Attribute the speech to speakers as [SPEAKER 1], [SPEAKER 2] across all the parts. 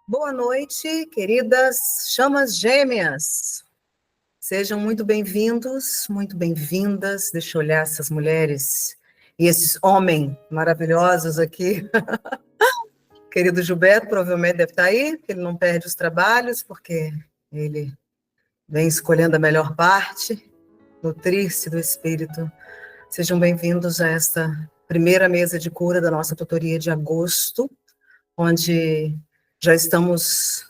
[SPEAKER 1] Boa noite, queridas chamas gêmeas. Sejam muito bem-vindos, muito bem-vindas. Deixa eu olhar essas mulheres e esses homens maravilhosos aqui. Querido Gilberto provavelmente deve estar aí, porque ele não perde os trabalhos, porque ele vem escolhendo a melhor parte, nutrir-se do espírito. Sejam bem-vindos a esta primeira mesa de cura da nossa tutoria de agosto, onde já estamos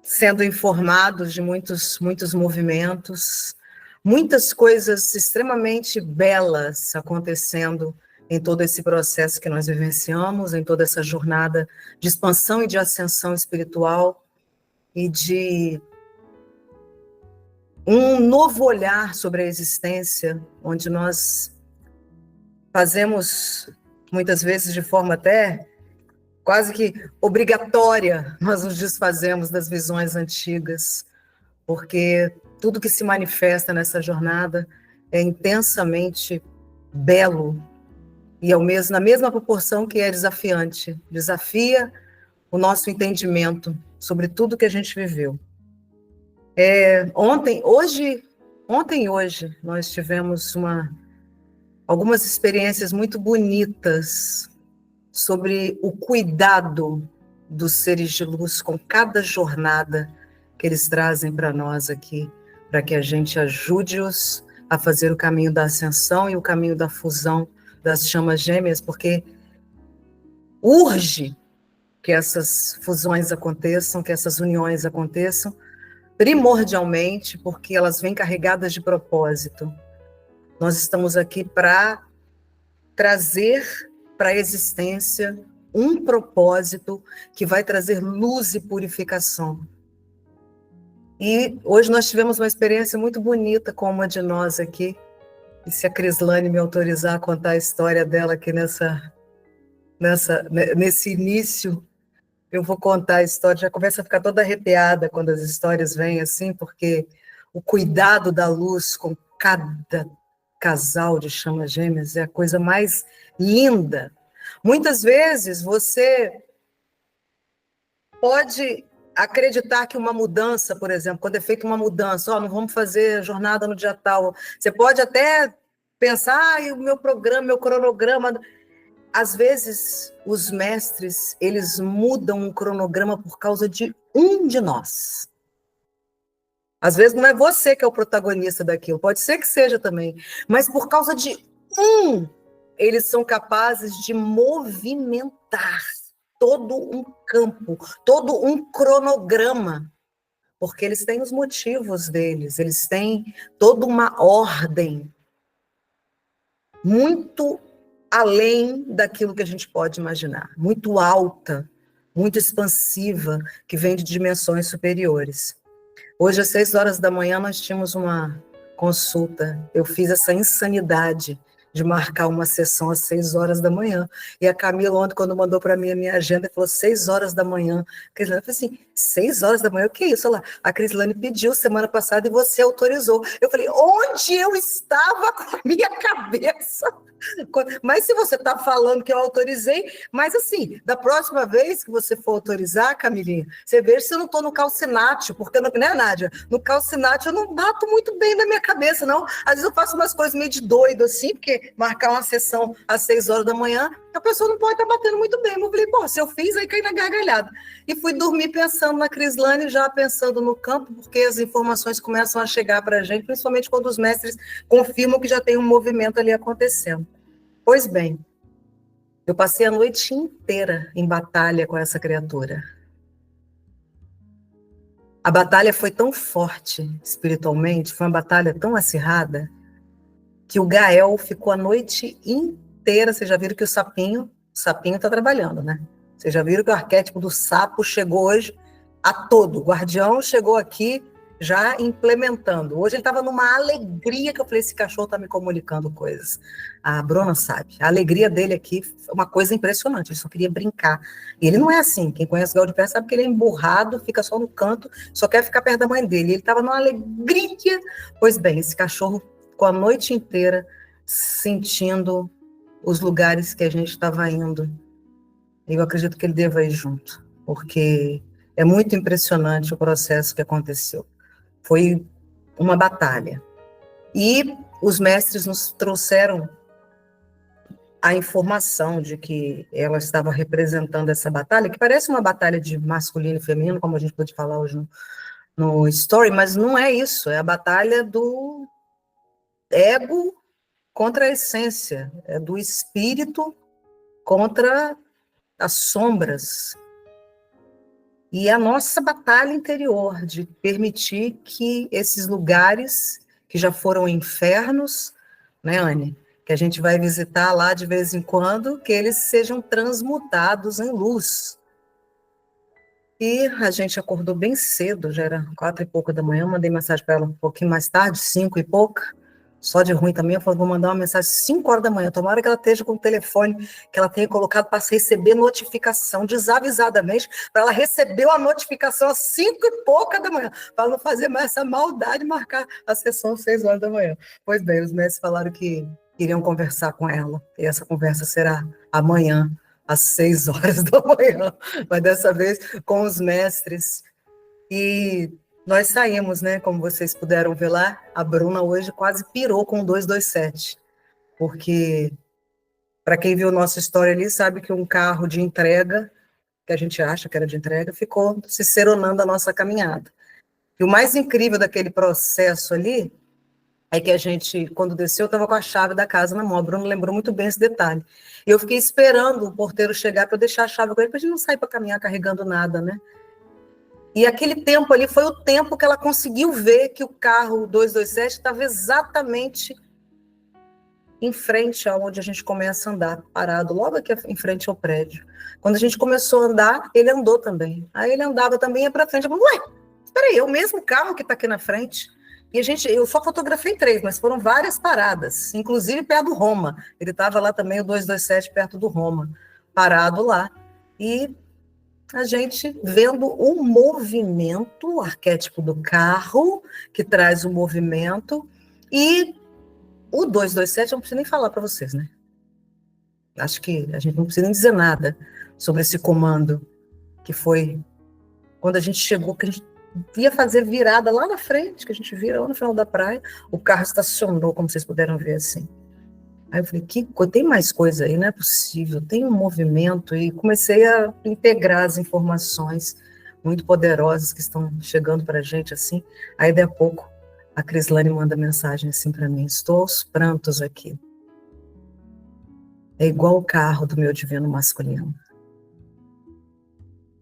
[SPEAKER 1] sendo informados de muitos movimentos, muitas coisas extremamente belas acontecendo em todo esse processo que nós vivenciamos, em toda essa jornada de expansão e de ascensão espiritual e de um novo olhar sobre a existência, onde nós fazemos, muitas vezes de forma até quase que obrigatória, nós nos desfazemos das visões antigas, porque tudo que se manifesta nessa jornada é intensamente belo e na mesma proporção que é desafiante. Desafia o nosso entendimento sobre tudo que a gente viveu. Ontem e hoje, nós tivemos algumas experiências muito bonitas sobre o cuidado dos seres de luz com cada jornada que eles trazem para nós aqui, para que a gente ajude-os a fazer o caminho da ascensão e o caminho da fusão das chamas gêmeas, porque urge que essas fusões aconteçam, que essas uniões aconteçam, primordialmente porque elas vêm carregadas de propósito. Nós estamos aqui para trazer para a existência um propósito que vai trazer luz e purificação. E hoje nós tivemos uma experiência muito bonita com uma de nós aqui, e se a Crislane me autorizar a contar a história dela aqui nesse início, eu vou contar a história, já começa a ficar toda arrepiada quando as histórias vêm assim, porque o cuidado da luz com cada casal de chamas gêmeas é a coisa mais linda. Muitas vezes você pode acreditar que uma mudança, por exemplo, quando é feita uma mudança, não vamos fazer jornada no dia tal, você pode até pensar, o meu programa, meu cronograma. Às vezes, os mestres, eles mudam um cronograma por causa de um de nós. Às vezes não é você que é o protagonista daquilo, pode ser que seja também, mas por causa de um, eles são capazes de movimentar todo um campo, todo um cronograma, porque eles têm os motivos deles, eles têm toda uma ordem muito além daquilo que a gente pode imaginar, muito alta, muito expansiva, que vem de dimensões superiores. Hoje, às 6 horas da manhã, nós tínhamos uma consulta. Eu fiz essa insanidade de marcar uma sessão às 6 horas da manhã. E a Camila, ontem, quando mandou para mim a minha agenda, falou 6 horas da manhã. A Crislane falou assim, 6 horas da manhã? O que é isso? Olha lá, a Crislane pediu semana passada e você autorizou. Eu falei, onde eu estava com a minha cabeça? Mas se você está falando que eu autorizei, mas assim, da próxima vez que você for autorizar, Camilinha, você veja se eu não estou no calcinátio, porque, né, Nádia? No calcinátio eu não bato muito bem na minha cabeça, não. Às vezes eu faço umas coisas meio de doido, assim, porque marcar uma sessão às 6 horas da manhã, a pessoa não pode estar batendo muito bem. Eu falei, se eu fiz, aí caí na gargalhada. E fui dormir pensando na Crislane, já pensando no campo, porque as informações começam a chegar para a gente, principalmente quando os mestres confirmam que já tem um movimento ali acontecendo. Pois bem, eu passei a noite inteira em batalha com essa criatura. A batalha foi tão forte espiritualmente, foi uma batalha tão acirrada, que o Gael ficou a noite inteira. Vocês já viram que o sapinho está trabalhando, né? Vocês já viram que o arquétipo do sapo chegou hoje a todo. O guardião chegou aqui já implementando. Hoje ele estava numa alegria, que eu falei, esse cachorro está me comunicando coisas. A Bruna sabe. A alegria dele aqui é uma coisa impressionante, ele só queria brincar. E ele não é assim, quem conhece o Gael de Pé sabe que ele é emburrado, fica só no canto, só quer ficar perto da mãe dele. Ele estava numa alegria. Pois bem, esse cachorro ficou a noite inteira sentindo os lugares que a gente estava indo. Eu acredito que ele deva ir junto, porque é muito impressionante o processo que aconteceu. Foi uma batalha. E os mestres nos trouxeram a informação de que ela estava representando essa batalha, que parece uma batalha de masculino e feminino, como a gente pode falar hoje no Story, mas não é isso, é a batalha do ego contra a essência, é do espírito contra as sombras. E a nossa batalha interior de permitir que esses lugares que já foram infernos, né, Anne? Que a gente vai visitar lá de vez em quando, que eles sejam transmutados em luz. E a gente acordou bem cedo, já era 4 e pouca da manhã, mandei mensagem para ela um pouquinho mais tarde, 5 e pouca, só de ruim também, eu falei, vou mandar uma mensagem 5 horas da manhã, tomara que ela esteja com o telefone que ela tenha colocado para receber notificação, desavisadamente, para ela receber uma notificação às 5 e pouca da manhã, para ela não fazer mais essa maldade de marcar a sessão às 6 horas da manhã. Pois bem, os mestres falaram que iriam conversar com ela, e essa conversa será amanhã, às 6 horas da manhã, mas dessa vez com os mestres. E nós saímos, né? Como vocês puderam ver lá, a Bruna hoje quase pirou com o 227, porque, para quem viu nossa história ali, sabe que um carro de entrega, que a gente acha que era de entrega, ficou ciceronando a nossa caminhada. E o mais incrível daquele processo ali é que a gente, quando desceu, estava com a chave da casa na mão. A Bruna lembrou muito bem esse detalhe. E eu fiquei esperando o porteiro chegar para eu deixar a chave com ele, para a gente não sair para caminhar carregando nada, né? E aquele tempo ali foi o tempo que ela conseguiu ver que o carro 227 estava exatamente em frente aonde a gente começa a andar, parado, logo aqui em frente ao prédio. Quando a gente começou a andar, ele andou também. Aí ele andava também, ia para frente. Eu falei, ué, espera aí, é o mesmo carro que está aqui na frente. E eu só fotografei 3, mas foram várias paradas, inclusive perto do Roma. Ele estava lá também, o 227, perto do Roma, parado lá. E a gente vendo o movimento, o arquétipo do carro, que traz o movimento, e o 227, eu não preciso nem falar para vocês, né? Acho que a gente não precisa nem dizer nada sobre esse comando, que foi quando a gente chegou, que a gente ia fazer virada lá na frente, que a gente vira lá no final da praia, o carro estacionou, como vocês puderam ver assim. Aí eu falei, tem mais coisa aí, não é possível, tem um movimento, e comecei a integrar as informações muito poderosas que estão chegando para a gente, assim. Aí, daí a pouco, a Crislane manda mensagem assim para mim, estou aos prantos aqui. É igual o carro do meu divino masculino.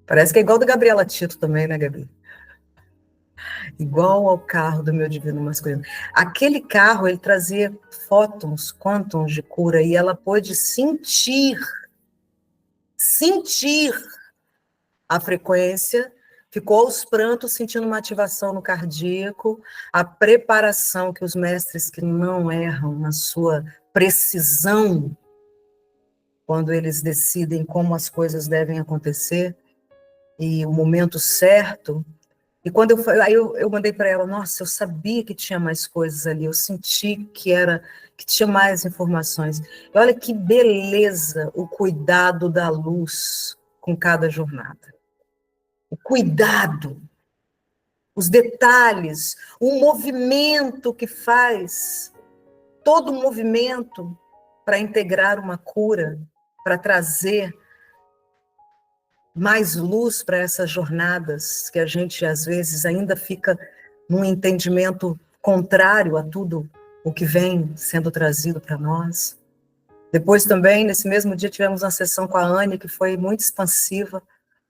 [SPEAKER 1] Parece que é igual do Gabriela Tito também, né, Gabi? Igual ao carro do meu divino masculino. Aquele carro, ele trazia fótons, quântons de cura, e ela pôde sentir a frequência, ficou aos prantos, sentindo uma ativação no cardíaco, a preparação que os mestres que não erram na sua precisão, quando eles decidem como as coisas devem acontecer, e o momento certo. E quando eu mandei para ela, nossa, eu sabia que tinha mais coisas ali, eu senti que tinha mais informações. E olha que beleza o cuidado da luz com cada jornada. O cuidado, os detalhes, o movimento que faz, todo o movimento para integrar uma cura, para trazer mais luz para essas jornadas, que a gente, às vezes, ainda fica num entendimento contrário a tudo o que vem sendo trazido para nós. Depois também, nesse mesmo dia, tivemos uma sessão com a Anne, que foi muito expansiva.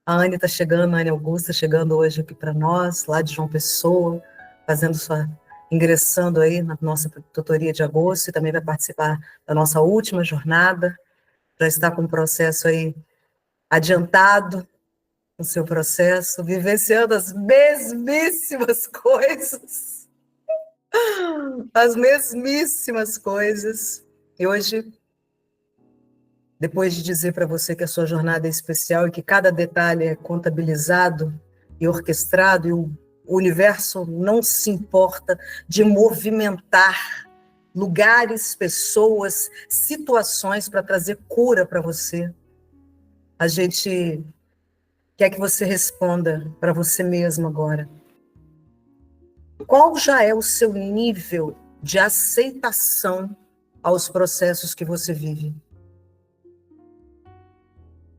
[SPEAKER 1] A Anne está chegando, a Anne Augusta, chegando hoje aqui para nós, lá de João Pessoa, ingressando aí na nossa tutoria de agosto, e também vai participar da nossa última jornada, já está com um processo aí adiantado no seu processo, vivenciando as mesmíssimas coisas, as mesmíssimas coisas. E hoje, depois de dizer para você que a sua jornada é especial e que cada detalhe é contabilizado e orquestrado, e o universo não se importa de movimentar lugares, pessoas, situações para trazer cura para você. A gente Quer que você responda para você mesmo agora. Qual já é o seu nível de aceitação aos processos que você vive?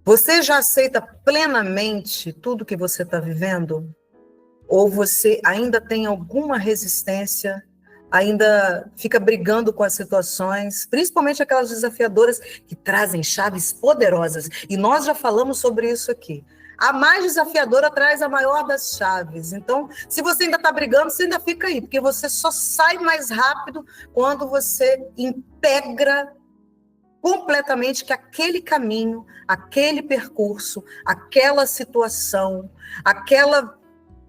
[SPEAKER 1] Você já aceita plenamente tudo que você está vivendo? Ou você ainda tem alguma resistência, ainda fica brigando com as situações, principalmente aquelas desafiadoras que trazem chaves poderosas? E nós já falamos sobre isso aqui. A mais desafiadora traz a maior das chaves. Então, se você ainda está brigando, você ainda fica aí, porque você só sai mais rápido quando você integra completamente que aquele caminho, aquele percurso, aquela situação,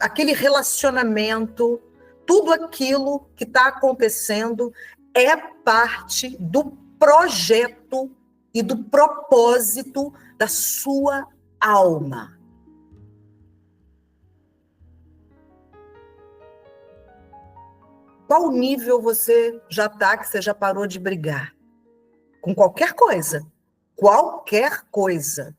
[SPEAKER 1] aquele relacionamento, tudo aquilo que está acontecendo é parte do projeto e do propósito da sua alma. Qual nível você já está, que você já parou de brigar? Com qualquer coisa. Qualquer coisa.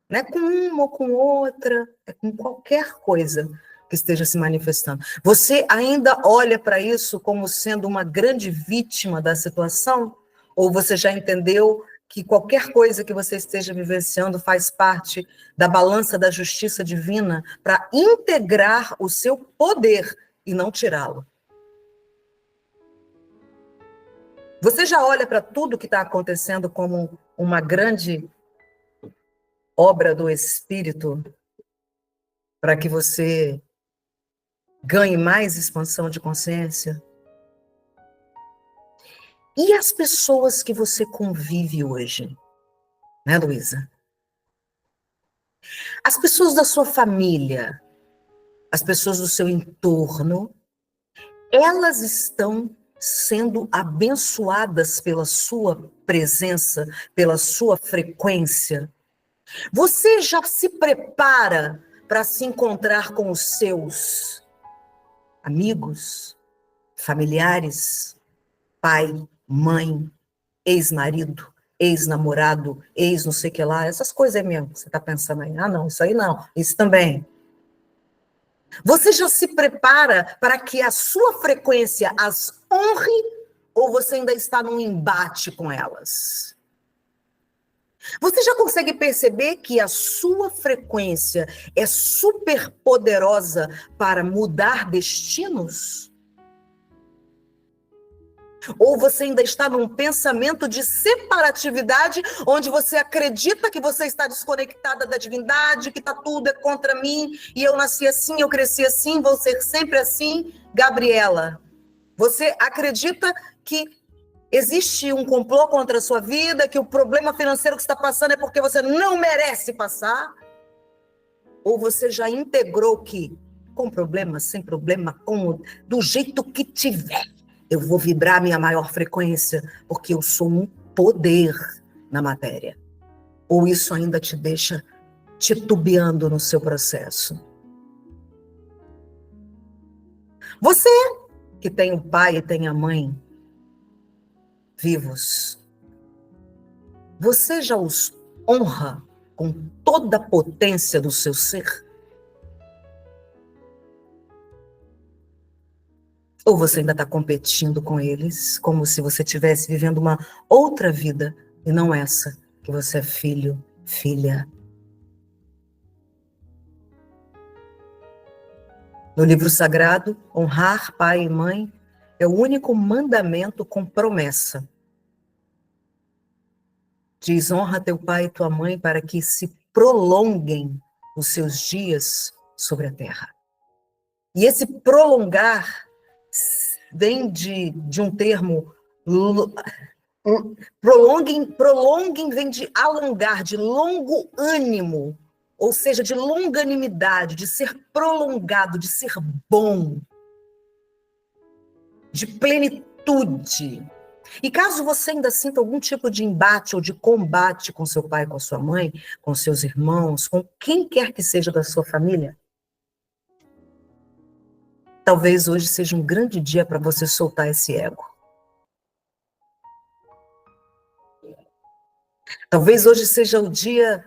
[SPEAKER 1] Não é com uma ou com outra, é com qualquer coisa que esteja se manifestando. Você ainda olha para isso como sendo uma grande vítima da situação? Ou você já entendeu que qualquer coisa que você esteja vivenciando faz parte da balança da justiça divina para integrar o seu poder e não tirá-lo? Você já olha para tudo que está acontecendo como uma grande obra do Espírito para que você ganhe mais expansão de consciência? E as pessoas que você convive hoje, né, Luísa? As pessoas da sua família, as pessoas do seu entorno, elas estão sendo abençoadas pela sua presença, pela sua frequência? Você já se prepara para se encontrar com os seus amigos, familiares, pai, mãe, ex-marido, ex-namorado, ex não sei o que lá, essas coisas mesmo que você está pensando aí. Ah, não, isso aí não, isso também. Você já se prepara para que a sua frequência as honre ou você ainda está num embate com elas? Você já consegue perceber que a sua frequência é super poderosa para mudar destinos? Ou você ainda está num pensamento de separatividade, onde você acredita que você está desconectada da divindade, que tá tudo é contra mim, e eu nasci assim, eu cresci assim, vou ser sempre assim? Gabriela, você acredita que existe um complô contra a sua vida, que o problema financeiro que você está passando é porque você não merece passar? Ou você já integrou que, com problema, sem problema, do jeito que tiver, eu vou vibrar a minha maior frequência, porque eu sou um poder na matéria? Ou isso ainda te deixa titubeando no seu processo? Você que tem o pai e tem a mãe vivos, você já os honra com toda a potência do seu ser? Ou você ainda está competindo com eles, como se você estivesse vivendo uma outra vida, e não essa, que você é filho, filha? No livro sagrado, honrar pai e mãe é o único mandamento com promessa. Diz: honra teu pai e tua mãe para que se prolonguem os seus dias sobre a terra. E esse prolongar vem de um termo... Prolonguem vem de alongar, de longo ânimo, ou seja, de longanimidade, de ser prolongado, de ser bom, de plenitude. E caso você ainda sinta algum tipo de embate ou de combate com seu pai, com a sua mãe, com seus irmãos, com quem quer que seja da sua família, talvez hoje seja um grande dia para você soltar esse ego. Talvez hoje seja o dia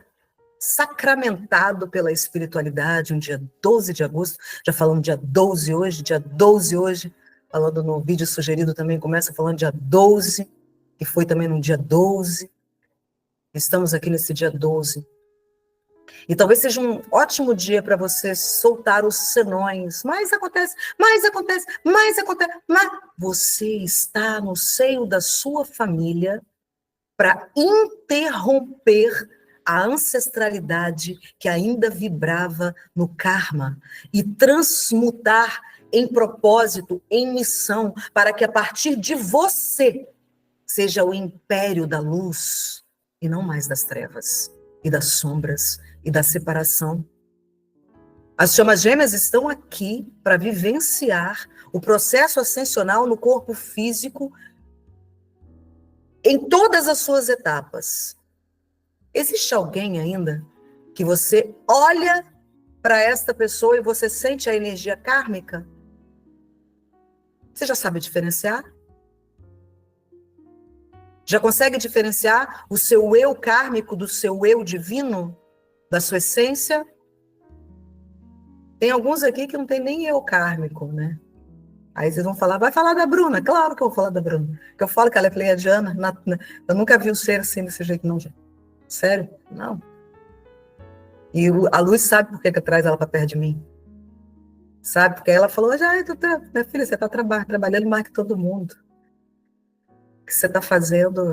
[SPEAKER 1] sacramentado pela espiritualidade, um dia 12 de agosto, já falamos dia 12 hoje, falando no vídeo sugerido também, começa falando dia 12, que foi também no dia 12, estamos aqui nesse dia 12. E talvez seja um ótimo dia para você soltar os senões. Mas acontece. Mas você está no seio da sua família para interromper a ancestralidade que ainda vibrava no karma e transmutar em propósito, em missão, para que a partir de você seja o império da luz e não mais das trevas e das sombras e da separação. As chamas gêmeas estão aqui para vivenciar o processo ascensional no corpo físico em todas as suas etapas. Existe alguém ainda que você olha para esta pessoa e você sente a energia kármica? Você já sabe diferenciar? Já consegue diferenciar o seu eu kármico do seu eu divino? Da sua essência? Tem alguns aqui que não tem nem eu kármico, né? Aí vocês vão falar, vai falar da Bruna. Claro que eu vou falar da Bruna. Porque eu falo que ela é pleiadiana. Eu nunca vi o ser assim, desse jeito, não, gente. Sério? Não. E a Luz sabe por que traz ela para perto de mim. Sabe? Porque ela falou, minha filha, você está trabalhando mais que todo mundo. O que você está fazendo,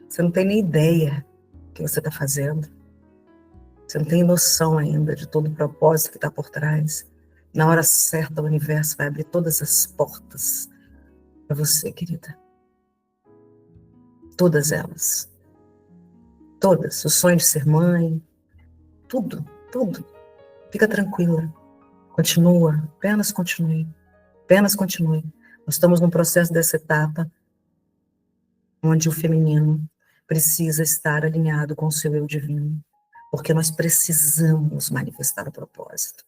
[SPEAKER 1] você não tem nem ideia do que você está fazendo. Você não tem noção ainda de todo o propósito que está por trás. Na hora certa, o universo vai abrir todas as portas para você, querida. Todas elas. Todas. O sonho de ser mãe. Tudo. Fica tranquila. Continua. Apenas continue. Nós estamos num processo dessa etapa onde o feminino precisa estar alinhado com o seu eu divino. Porque nós precisamos manifestar o propósito.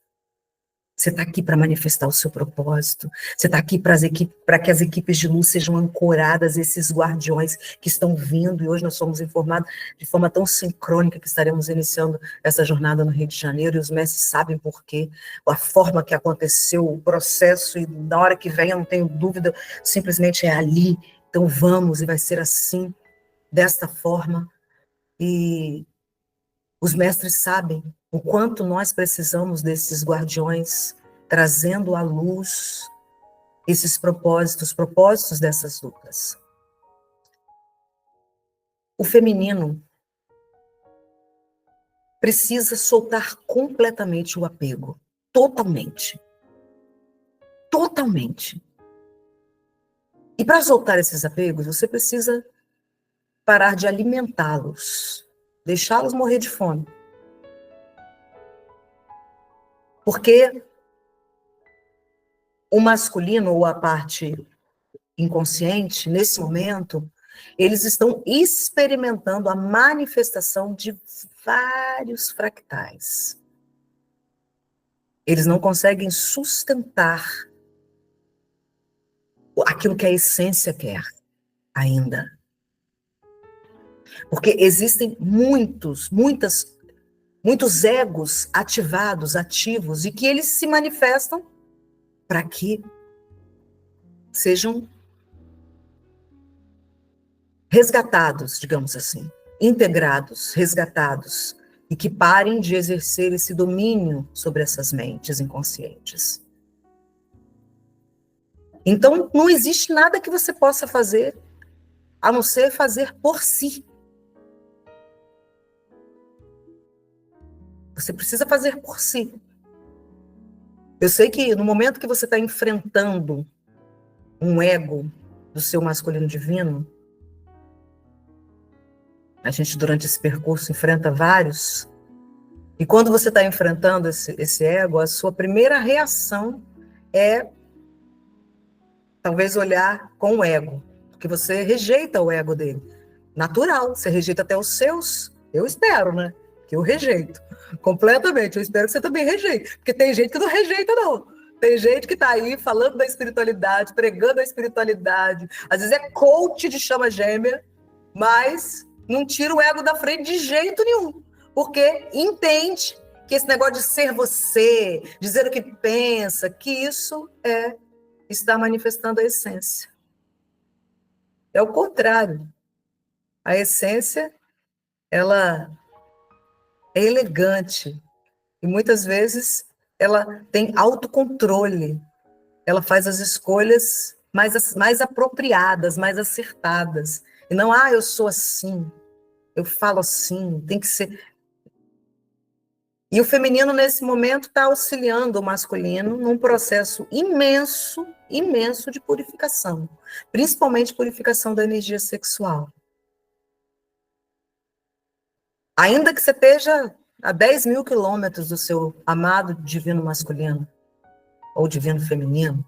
[SPEAKER 1] Você está aqui para manifestar o seu propósito. Você está aqui para que as equipes de luz sejam ancoradas, esses guardiões que estão vindo. E hoje nós somos informados de forma tão sincrônica que estaremos iniciando essa jornada no Rio de Janeiro. E os mestres sabem por quê. A forma que aconteceu, o processo. E na hora que vem, eu não tenho dúvida, simplesmente é ali. Então vamos, e vai ser assim, desta forma. E os mestres sabem o quanto nós precisamos desses guardiões, trazendo à luz esses propósitos dessas lutas. O feminino precisa soltar completamente o apego. Totalmente. E para soltar esses apegos, você precisa parar de alimentá-los. Deixá-los morrer de fome. Porque o masculino, ou a parte inconsciente, nesse momento, eles estão experimentando a manifestação de vários fractais. Eles não conseguem sustentar aquilo que a essência quer ainda. Porque existem muitos egos ativos, e que eles se manifestam para que sejam resgatados, digamos assim, integrados, resgatados, e que parem de exercer esse domínio sobre essas mentes inconscientes. Então, não existe nada que você possa fazer, a não ser fazer por si. Você precisa fazer por si. Eu sei que no momento que você está enfrentando um ego do seu masculino divino, a gente durante esse percurso enfrenta vários, e quando você está enfrentando esse ego, a sua primeira reação é talvez olhar com o ego, porque você rejeita o ego dele. Natural, você rejeita até os seus, eu espero, né? Que eu rejeito completamente. Eu espero que você também rejeite, porque tem gente que não rejeita, não. Tem gente que está aí falando da espiritualidade, pregando a espiritualidade, às vezes é coach de chama gêmea, mas não tira o ego da frente de jeito nenhum, porque entende que esse negócio de ser você, dizer o que pensa, que isso é estar manifestando a essência. É o contrário. A essência, ela é elegante e muitas vezes ela tem autocontrole. Ela faz as escolhas mais apropriadas, mais acertadas. E não, eu sou assim, eu falo assim, tem que ser. E o feminino, nesse momento, está auxiliando o masculino num processo imenso, imenso de purificação, principalmente purificação da energia sexual. Ainda que você esteja a 10 mil quilômetros do seu amado divino masculino, ou divino feminino,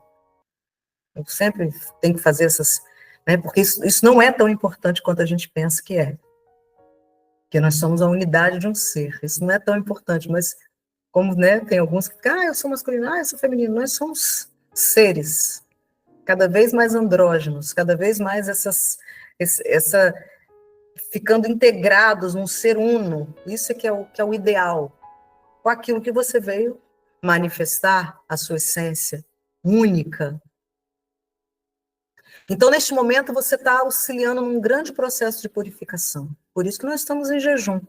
[SPEAKER 1] eu sempre tenho que fazer essas, né, porque isso não é tão importante quanto a gente pensa que é. Porque nós somos a unidade de um ser. Isso não é tão importante, mas como, né, tem alguns que ficam, eu sou masculino, eu sou feminino. Nós somos seres cada vez mais andrógenos, cada vez mais ficando integrados num ser uno. Isso é que é o ideal. Com aquilo que você veio manifestar, a sua essência única. Então, neste momento, você está auxiliando num grande processo de purificação. Por isso que nós estamos em jejum.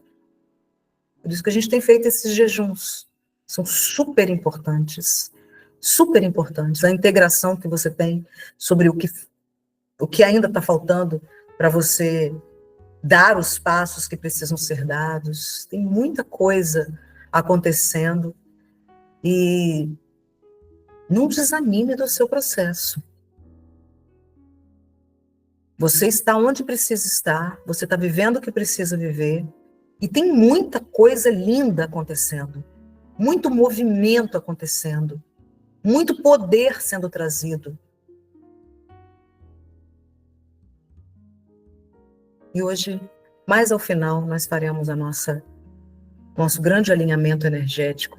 [SPEAKER 1] Por isso que a gente tem feito esses jejuns. São super importantes. Super importantes. A integração que você tem sobre o que ainda está faltando para você dar os passos que precisam ser dados. Tem muita coisa acontecendo. E não desanime do seu processo. Você está onde precisa estar, você está vivendo o que precisa viver, e tem muita coisa linda acontecendo, muito movimento acontecendo, muito poder sendo trazido. E hoje, mais ao final, nós faremos nosso grande alinhamento energético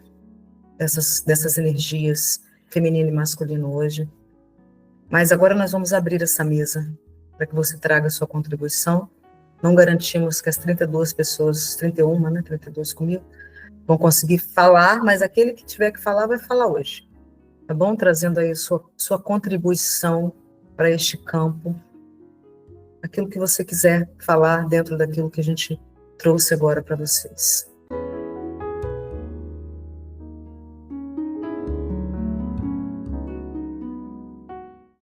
[SPEAKER 1] dessas energias feminino e masculino hoje. Mas agora nós vamos abrir essa mesa para que você traga a sua contribuição. Não garantimos que as 32 pessoas, 31, né, 32 comigo, vão conseguir falar, mas aquele que tiver que falar, vai falar hoje. Tá bom? Trazendo aí a sua contribuição para este campo. Aquilo que você quiser falar dentro daquilo que a gente trouxe agora para vocês.